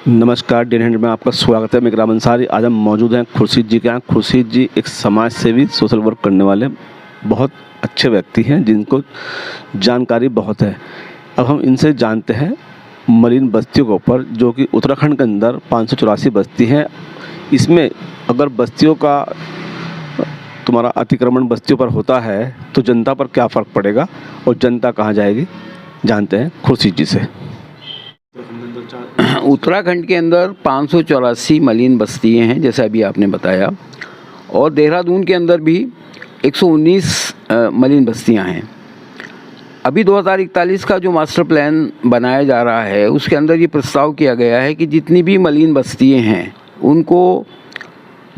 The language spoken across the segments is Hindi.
नमस्कार, डेन हैंड में आपका स्वागत है। मैं इकराम अंसारी। आज हम मौजूद हैं खुर्शीद जी के यहाँ। खुर्शीद जी एक समाज सेवी, सोशल वर्क करने वाले बहुत अच्छे व्यक्ति हैं जिनको जानकारी बहुत है। अब हम इनसे जानते हैं मलिन बस्तियों के ऊपर, जो कि उत्तराखंड के अंदर 584 बस्ती हैं। इसमें अगर बस्तियों का तुम्हारा अतिक्रमण बस्तियों पर होता है तो जनता पर क्या फ़र्क पड़ेगा और जनता कहाँ जाएगी, जानते हैं खुर्शीद जी से। उत्तराखंड के अंदर 584 मलिन बस्तियाँ हैं, जैसा अभी आपने बताया, और देहरादून के अंदर भी 119 मलिन बस्तियाँ हैं। अभी 2041 का जो मास्टर प्लान बनाया जा रहा है उसके अंदर ये प्रस्ताव किया गया है कि जितनी भी मलिन बस्तियाँ हैं उनको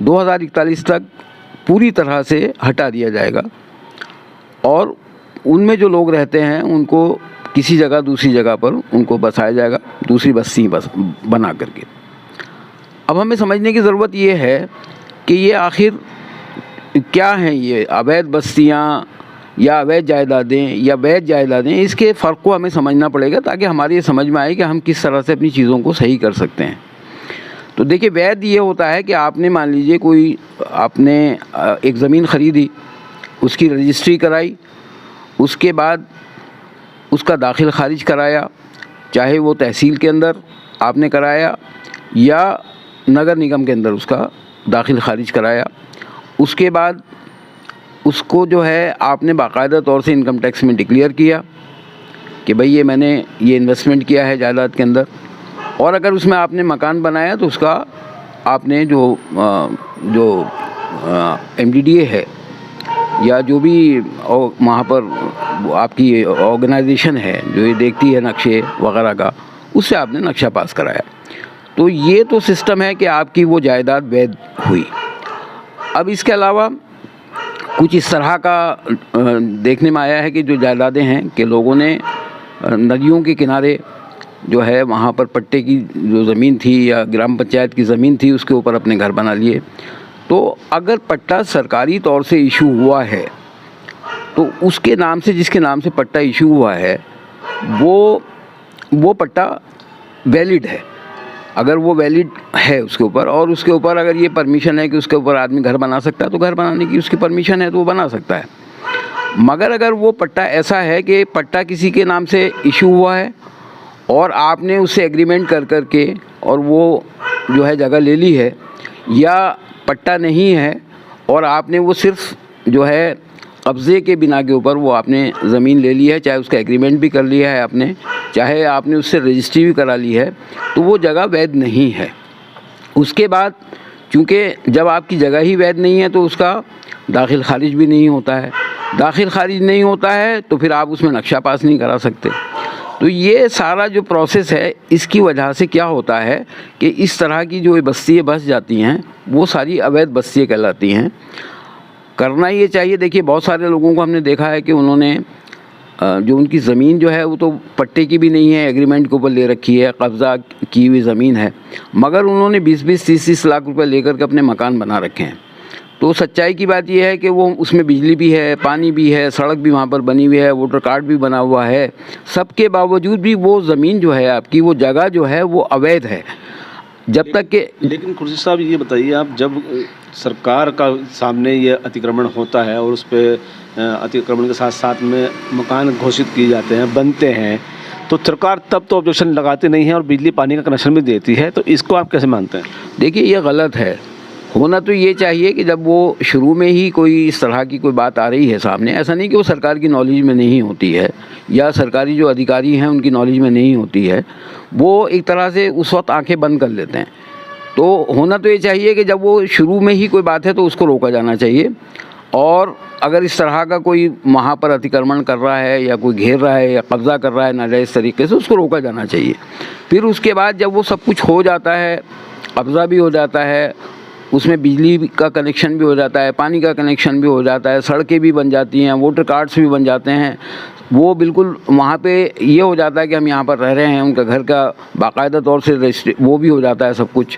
2041 तक पूरी तरह से हटा दिया जाएगा और उनमें जो लोग रहते हैं उनको किसी जगह दूसरी जगह पर उनको बसाया जाएगा, दूसरी बस्ती बना करके। अब हमें समझने की ज़रूरत ये है कि ये आखिर क्या हैं, ये अवैध बस्तियाँ या अवैध जायदादें या वैध जायदादें, इसके फ़र्क को हमें समझना पड़ेगा ताकि हमारी ये समझ में आए कि हम किस तरह से अपनी चीज़ों को सही कर सकते हैं। तो देखिए, वैध ये होता है कि आपने मान लीजिए आपने एक ज़मीन ख़रीदी, उसकी रजिस्ट्री कराई, उसके बाद उसका दाखिल खारिज कराया, चाहे वो तहसील के अंदर आपने कराया या नगर निगम के अंदर उसका दाखिल खारिज कराया। उसके बाद उसको जो है आपने बाकायदा तौर से इनकम टैक्स में डिक्लेयर किया कि भाई मैंने ये इन्वेस्टमेंट किया है जायदाद के अंदर। और अगर उसमें आपने मकान बनाया तो उसका आपने जो MDDA है या जो भी वहाँ पर आपकी ऑर्गेनाइजेशन है जो ये देखती है नक्शे वगैरह का, उससे आपने नक्शा पास कराया। तो ये तो सिस्टम है कि आपकी वो जायदाद वैध हुई। अब इसके अलावा कुछ इस तरह का देखने में आया है कि जो जायदादें हैं कि लोगों ने नदियों के किनारे जो है वहाँ पर पट्टे की जो ज़मीन थी या ग्राम पंचायत की ज़मीन थी उसके ऊपर अपने घर बना लिए। तो अगर पट्टा सरकारी तौर से इशू हुआ है तो उसके नाम से, जिसके नाम से पट्टा इशू हुआ है, वो पट्टा वैलिड है। अगर वो वैलिड है उसके ऊपर, और उसके ऊपर अगर ये परमिशन है कि उसके ऊपर आदमी घर बना सकता है तो घर बनाने की उसकी परमिशन है तो वो बना सकता है। मगर अगर वो पट्टा ऐसा है कि पट्टा किसी के नाम से इशू हुआ है और आपने उससे एग्रीमेंट कर के और वो जो है जगह ले ली है, या पट्टा नहीं है और आपने वो सिर्फ जो है कब्ज़े के बिना के ऊपर वो आपने ज़मीन ले ली है, चाहे उसका एग्रीमेंट भी कर लिया है आपने, चाहे आपने उससे रजिस्ट्री भी करा ली है, तो वो जगह वैध नहीं है। उसके बाद चूँकि जब आपकी जगह ही वैध नहीं है तो उसका दाखिल खारिज भी नहीं होता है। दाखिल खारिज नहीं होता है तो फिर आप उसमें नक्शा पास नहीं करा सकते। तो ये सारा जो प्रोसेस है, इसकी वजह से क्या होता है कि इस तरह की जो बस्तियाँ बस जाती हैं वो सारी अवैध बस्तियाँ कहलाती हैं। करना ये चाहिए। देखिए, बहुत सारे लोगों को हमने देखा है कि उन्होंने जो उनकी ज़मीन जो है वो तो पट्टे की भी नहीं है, एग्रीमेंट के ऊपर ले रखी है, कब्ज़ा की हुई ज़मीन है, मगर उन्होंने 20-20, 30-30 लाख रुपए लेकर के अपने मकान बना रखे हैं। तो सच्चाई की बात यह है कि वो उसमें बिजली भी है, पानी भी है, सड़क भी वहाँ पर बनी हुई है, वोटर कार्ड भी बना हुआ है, सबके बावजूद भी वो ज़मीन जो है आपकी, वो जगह जो है वो अवैध है। जब तक के लेकिन खुर्शीद साहब ये बताइए, आप जब सरकार का सामने ये अतिक्रमण होता है और उस पर अतिक्रमण के साथ साथ में मकान घोषित किए जाते हैं, बनते हैं, तो सरकार तब तो ऑब्जेक्शन लगाती नहीं है और बिजली पानी का कनेक्शन भी देती है, तो इसको आप कैसे मानते हैं? देखिए, ये गलत है। होना तो ये चाहिए कि जब वो शुरू में ही कोई इस तरह की कोई बात आ रही है सामने, ऐसा नहीं कि वो सरकार की नॉलेज में नहीं होती है या सरकारी जो अधिकारी हैं उनकी नॉलेज में नहीं होती है, वो एक तरह से उस वक्त आंखें बंद कर लेते हैं। तो होना तो ये चाहिए कि जब वो शुरू में ही कोई बात है तो उसको रोका जाना चाहिए, और अगर इस तरह का कोई वहाँ पर अतिक्रमण कर रहा है या कोई घेर रहा है या कब्ज़ा कर रहा है नाजायज़ तरीके से, उसको रोका जाना चाहिए। फिर उसके बाद जब वो सब कुछ हो जाता है, कब्ज़ा भी हो जाता है, उसमें बिजली का कनेक्शन भी हो जाता है, पानी का कनेक्शन भी हो जाता है, सड़कें भी बन जाती हैं, वोटर कार्ड्स भी बन जाते हैं, वो बिल्कुल वहाँ पे ये हो जाता है कि हम यहाँ पर रह रहे हैं, उनका घर का बाकायदा तौर से रजिस्ट्री वो भी हो जाता है सब कुछ।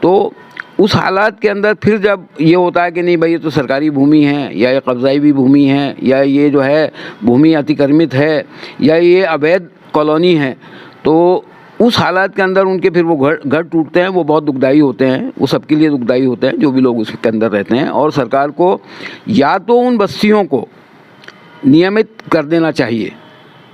तो उस हालात के अंदर फिर जब ये होता है कि नहीं भाई ये तो सरकारी भूमि है, या ये कब्ज़ाई भी भूमि है, या ये जो है भूमि अतिक्रमित है, या ये अवैध कॉलोनी है, तो उस हालात के अंदर उनके फिर वो घर टूटते हैं, वो बहुत दुखदाई होते हैं, वो सबके लिए दुखदाई होते हैं जो भी लोग उसके अंदर रहते हैं। और सरकार को या तो उन बस्तियों को नियमित कर देना चाहिए।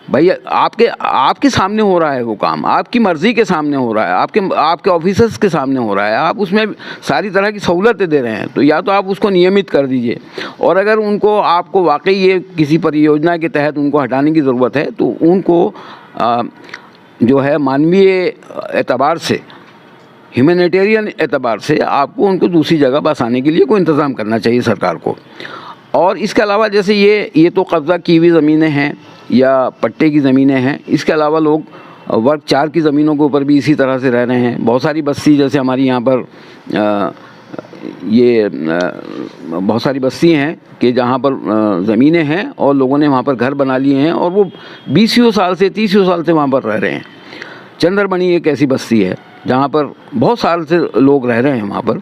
भाई आपके सामने हो रहा है वो काम, आपकी मर्ज़ी के सामने हो रहा है, आपके ऑफिसर्स के सामने हो रहा है, आप उसमें सारी तरह की सहूलतें दे रहे हैं, तो या तो आप उसको नियमित कर दीजिए। और अगर आपको वाकई ये किसी परियोजना के तहत उनको हटाने की ज़रूरत है तो उनको जो है मानवीय एतबार से, ह्यूमैनिटेरियन एतबार से आपको उनको दूसरी जगह बसाने के लिए कोई इंतज़ाम करना चाहिए सरकार को। और इसके अलावा जैसे ये तो कब्ज़ा की हुई ज़मीनें हैं या पट्टे की ज़मीनें हैं, इसके अलावा लोग वर्ग 4 की ज़मीनों के ऊपर भी इसी तरह से रह रहे हैं। बहुत सारी बस्ती जैसे हमारी यहाँ पर बहुत सारी बस्ती हैं कि जहाँ पर ज़मीनें हैं और लोगों ने वहाँ पर घर बना लिए हैं और वो 20 साल से 30 साल से वहाँ पर रह रहे हैं। चंद्रमणि एक ऐसी बस्ती है जहाँ पर बहुत साल से लोग रह रहे हैं वहाँ पर।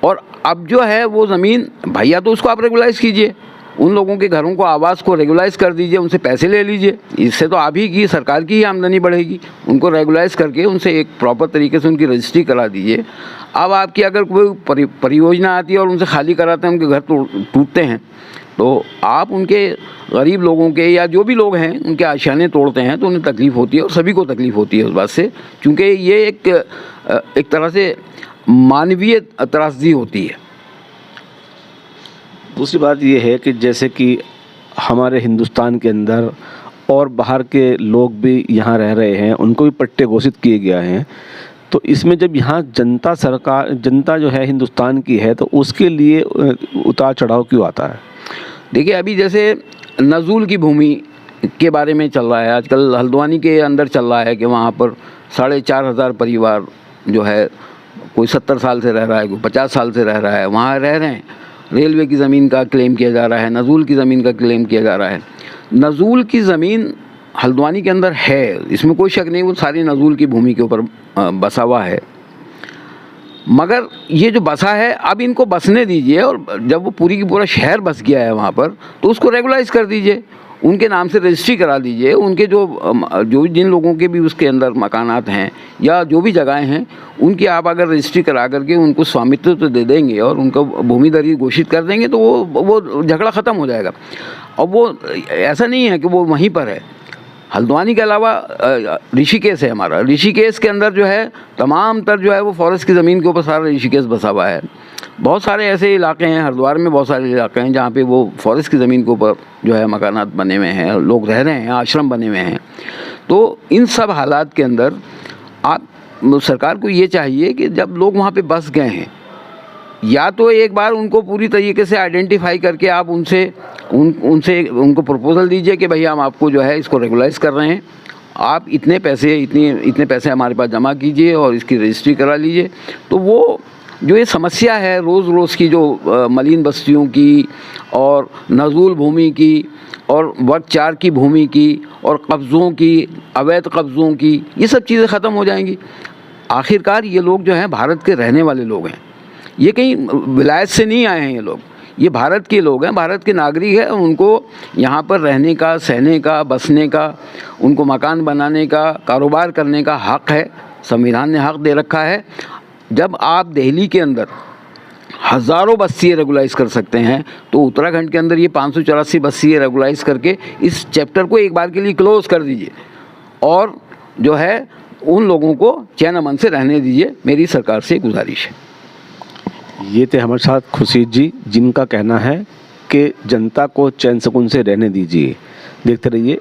और अब जो है वो ज़मीन भैया तो उसको आप रेगुलाइज़ कीजिए, उन लोगों के घरों को, आवास को रेगुलाइज़ कर दीजिए, उनसे पैसे ले लीजिए। इससे तो आप ही की सरकार की ही आमदनी बढ़ेगी। उनको रेगुलाइज़ करके उनसे एक प्रॉपर तरीके से उनकी रजिस्ट्री करा दीजिए। अब आपकी अगर कोई परियोजना आती है और उनसे खाली कराते हैं, उनके घर टूटते हैं, तो आप उनके गरीब लोगों के या जो भी लोग हैं उनके आशियाने तोड़ते हैं तो उन्हें तकलीफ़ होती है और सभी को तकलीफ़ होती है उस बात से, क्योंकि ये एक तरह से मानवीय त्रासदी होती है। दूसरी बात ये है कि जैसे कि हमारे हिंदुस्तान के अंदर और बाहर के लोग भी यहाँ रह रहे हैं, उनको भी पट्टे घोषित किए गए हैं, तो इसमें जब यहाँ जनता जो है हिंदुस्तान की है तो उसके लिए उतार चढ़ाव क्यों आता है? देखिए, अभी जैसे नज़ूल की भूमि के बारे में चल रहा है आजकल, हल्द्वानी के अंदर चल रहा है कि वहाँ पर 4,500 परिवार जो है, कोई 70 साल से रह रहा है, कोई 50 साल से रह रहा है, वहाँ रह रहे हैं। रेलवे की ज़मीन का क्लेम किया जा रहा है, नज़ूल की ज़मीन का क्लेम किया जा रहा है। नज़ूल की ज़मीन हल्द्वानी के अंदर है, इसमें कोई शक नहीं, वो सारी नज़ूल की भूमि के ऊपर बसा हुआ है। मगर ये जो बसा है, अब इनको बसने दीजिए, और जब वो पूरी की पूरा शहर बस गया है वहाँ पर, तो उसको रेगुलाइज़ कर दीजिए, उनके नाम से रजिस्ट्री करा दीजिए। उनके जो जिन लोगों के भी उसके अंदर मकानात हैं या जो भी जगहें हैं, उनकी आप अगर रजिस्ट्री करा करके उनको स्वामित्व तो दे देंगे और उनको भूमिदरी घोषित कर देंगे तो वो झगड़ा ख़त्म हो जाएगा। और वो ऐसा नहीं है कि वो वहीं पर है। हल्द्वानी के अलावा ऋषिकेश है हमारा, ऋषिकेश के अंदर जो है तमाम तर जो है वो फॉरेस्ट की ज़मीन के ऊपर सारा ऋषिकेश बसा हुआ है। बहुत सारे ऐसे इलाके हैं, हरिद्वार में बहुत सारे इलाके हैं जहाँ पे वो फॉरेस्ट की ज़मीन के ऊपर जो है मकानात बने हुए हैं, लोग रह रहे हैं, आश्रम बने हुए हैं। तो इन सब हालात के अंदर आप सरकार को ये चाहिए कि जब लोग वहाँ पे बस गए हैं, या तो एक बार उनको पूरी तरीके से आइडेंटिफाई करके आप उनको प्रपोज़ल दीजिए कि भैया हम आपको जो है इसको रेगुलाइज़ कर रहे हैं, आप इतने पैसे हमारे पास जमा कीजिए और इसकी रजिस्ट्री करा लीजिए। तो वो जो ये समस्या है रोज़ की, जो मलिन बस्तियों की और नज़ूल भूमि की और वर्ग 4 की भूमि की और कब्ज़ों की, अवैध कब्ज़ों की, ये सब चीज़ें ख़त्म हो जाएंगी। आखिरकार ये लोग जो हैं भारत के रहने वाले लोग हैं, ये कहीं विलायत से नहीं आए हैं, ये लोग ये भारत के लोग हैं, भारत के नागरिक हैं। उनको यहाँ पर रहने का, सहने का, बसने का, उनको मकान बनाने का, कारोबार करने का हक़ है, संविधान ने हक़ दे रखा है। जब आप दिल्ली के अंदर हज़ारों बस्तियाँ रेगुलाइज़ कर सकते हैं, तो उत्तराखंड के अंदर ये 584 बस्तियाँ रेगुलाइज़ करके इस चैप्टर को एक बार के लिए क्लोज़ कर दीजिए और जो है उन लोगों को चैन अमन से रहने दीजिए। मेरी सरकार से गुजारिश है। ये थे हमारे साथ खुर्शीद जी, जिनका कहना है कि जनता को चैन सुकून से रहने दीजिए। देखते रहिए